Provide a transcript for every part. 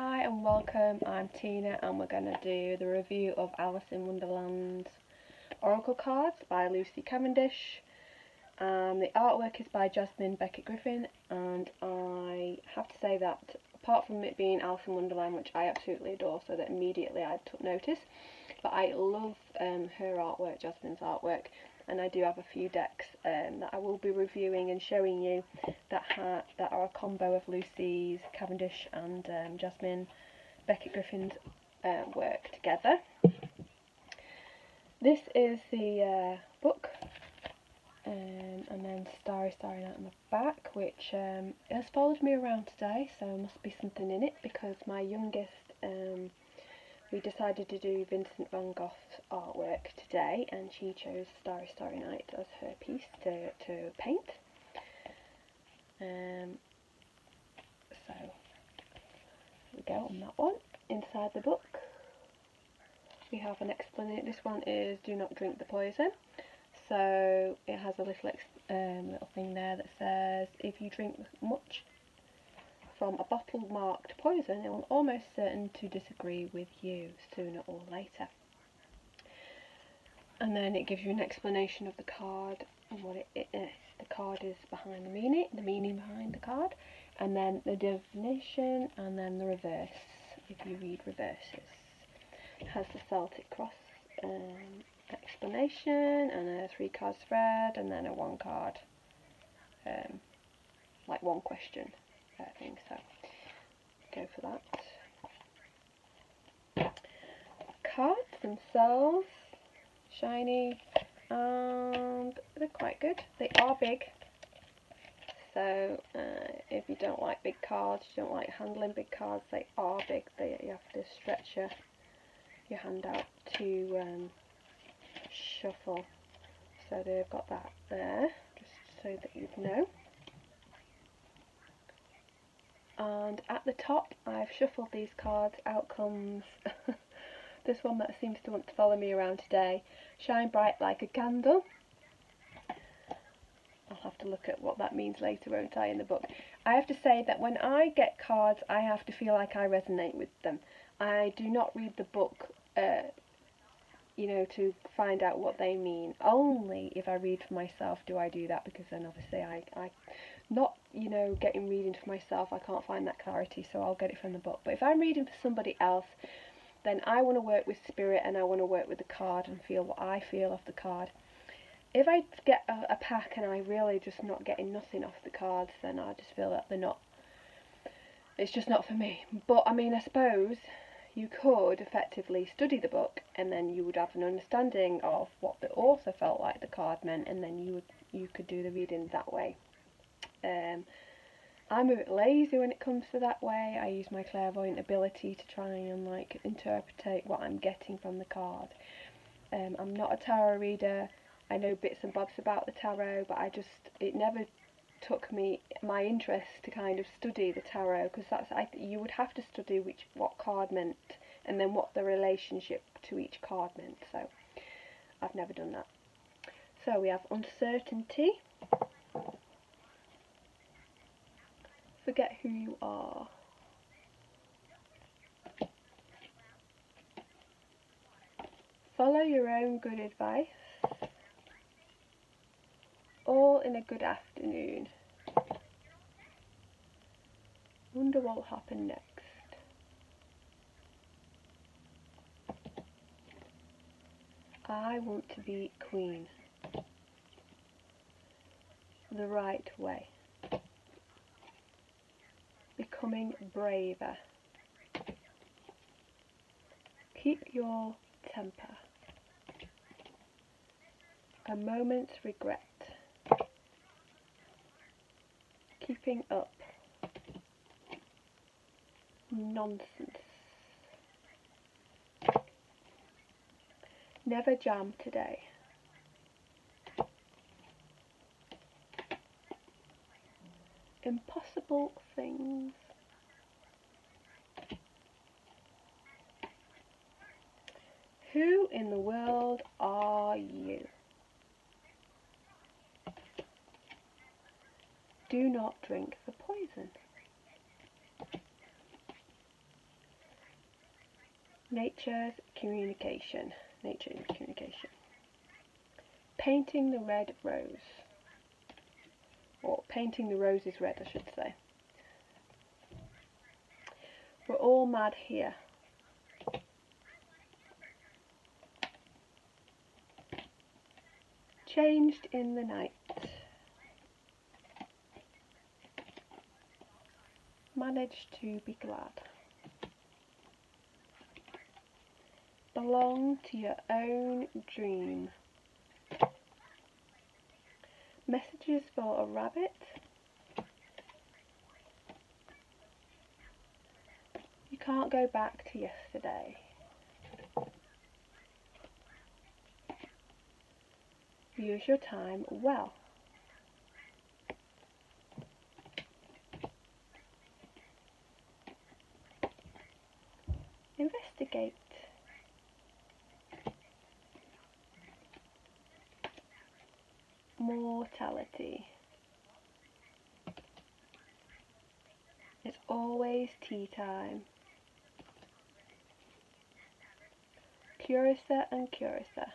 Hi and welcome, I'm Tina and we're going to do the review of Alice in Wonderland's Oracle cards by Lucy Cavendish. The artwork is by Jasmine Beckett Griffin, and I have to say that apart from it being Alice in Wonderland, which I absolutely adore, so that immediately I took notice, but I love her artwork, Jasmine's artwork, and I do have a few decks that I will be reviewing and showing you that are a combo of Lucy's Cavendish and Jasmine Beckett Griffin's work together. This is the book, and then Starry Night on the back, which has followed me around today, so there must be something in it, because my youngest, we decided to do Vincent van Gogh's artwork today, and she chose Starry Night as her piece to paint. So there we go on that one. Inside the book we have an explanation. This one is "Do not drink the poison." So it has a little thing there that says, if you drink much from a bottle marked poison, it will almost certain to disagree with you sooner or later. And then it gives you an explanation of the card and what it is. The card is behind the meaning behind the card, and then the definition, and then the reverse, if you read reverses. It has the Celtic cross explanation, and a 3 card spread, and then a 1 card, like 1 question thing, so go for that. Cards themselves, shiny, and they're quite good. They are big, so if you don't like big cards, you don't like handling big cards, they are big. You have to stretch your hand out to shuffle. So they've got that there, just so that you know. And at the top, I've shuffled these cards. Out comes this one that seems to want to follow me around today. Shine bright like a candle. I'll have to look at what that means later, won't I, in the book. I have to say that when I get cards, I have to feel like I resonate with them. I do not read the book, you know, to find out what they mean. Only if I read for myself do I do that, because then obviously I not, you know, reading for myself, I can't find that clarity, so I'll get it from the book. But if I'm reading for somebody else, then I want to work with spirit, and I want to work with the card and feel what I feel of the card. If I get a pack and I really just not getting nothing off the cards, then I just feel that it's just not for me. But I mean, I suppose you could effectively study the book, and then you would have an understanding of what the author felt like the card meant, and then you could do the reading that way. I'm a bit lazy when it comes to that way. I use my clairvoyant ability to try and like interpret what I'm getting from the card. I'm not a tarot reader. I know bits and bobs about the tarot, but it never took my interest to kind of study the tarot, because you would have to study what card meant, and then what the relationship to each card meant. So I've never done that. So we have uncertainty. Forget who you are. Follow your own good advice. All in a good afternoon. Wonder what'll happen next. I want to be queen. The right way. Becoming braver. Keep your temper. A moment's regret. Keeping up. Nonsense. Never jam today. Impossible things. Who in the world are you? Do not drink the poison. Nature's communication. Nature is communication. Painting the red rose. Or painting the roses red, I should say. We're all mad here. Changed in the night. Managed to be glad. Belong to your own dream. Messages for a rabbit. You can't go back to yesterday. Use your time well. Investigate. Mortality. It's always tea time. Curiouser and curiouser.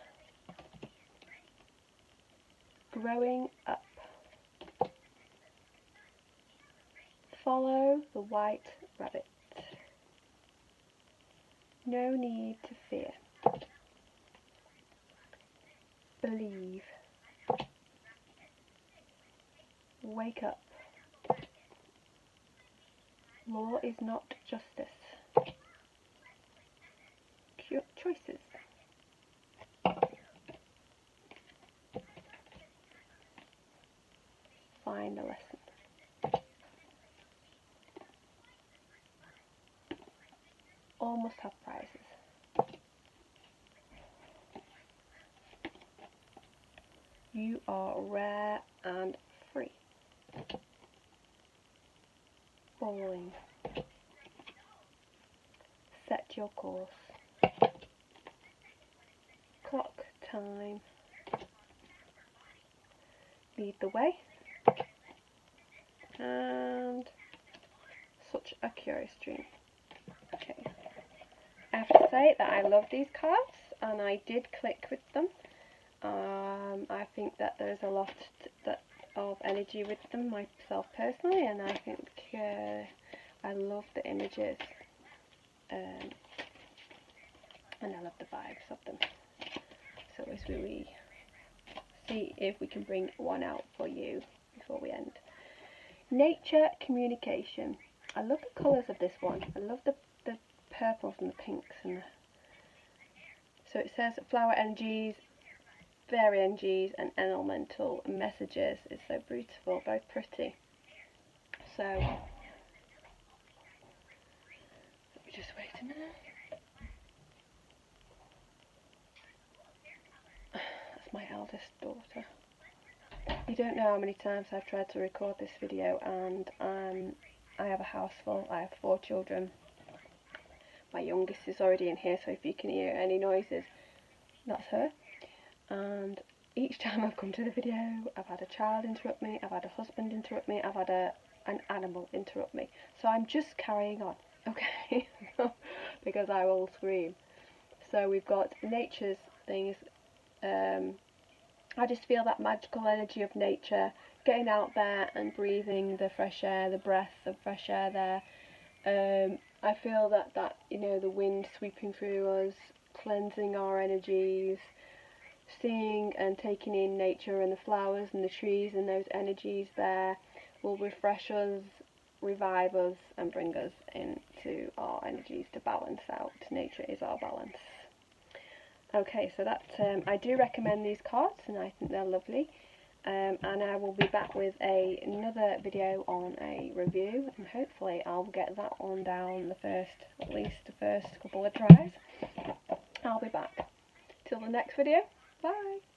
Growing up. Follow the white rabbit. No need to fear. Believe. Wake up. Law is not justice. Choices. Find a lesson. All must have prizes. You are rare and free. Falling. Set your course. Clock time. Lead the way. And such a curious dream. Okay. I have to say that I love these cards and I did click with them. I think that there's a lot of energy with them myself personally, and I think I love the images and I love the vibes of them. So as we see if we can bring one out for you before we end. Nature communication. I love the colours of this one. I love the purples and the pinks and so it says flower energies, fairy energies and elemental messages. It's so beautiful, very pretty. So let me just wait a minute. That's my eldest daughter. You don't know how many times I've tried to record this video, and I have a house full. I have 4 children. My youngest is already in here, so if you can hear any noises, that's her. And each time I've come to the video, I've had a child interrupt me, I've had a husband interrupt me, I've had an animal interrupt me. So I'm just carrying on, okay? Because I will scream. So we've got nature's things. I just feel that magical energy of nature, getting out there and breathing the fresh air, the breath of fresh air there. I feel that you know, the wind sweeping through us, cleansing our energies, seeing and taking in nature and the flowers and the trees and those energies there will refresh us, revive us and bring us into our energies to balance out. Nature is our balance. Okay, so that I do recommend these cards and I think they're lovely. And I will be back with another video on a review, and hopefully I'll get that one down at least the first couple of tries. I'll be back. Till the next video, bye!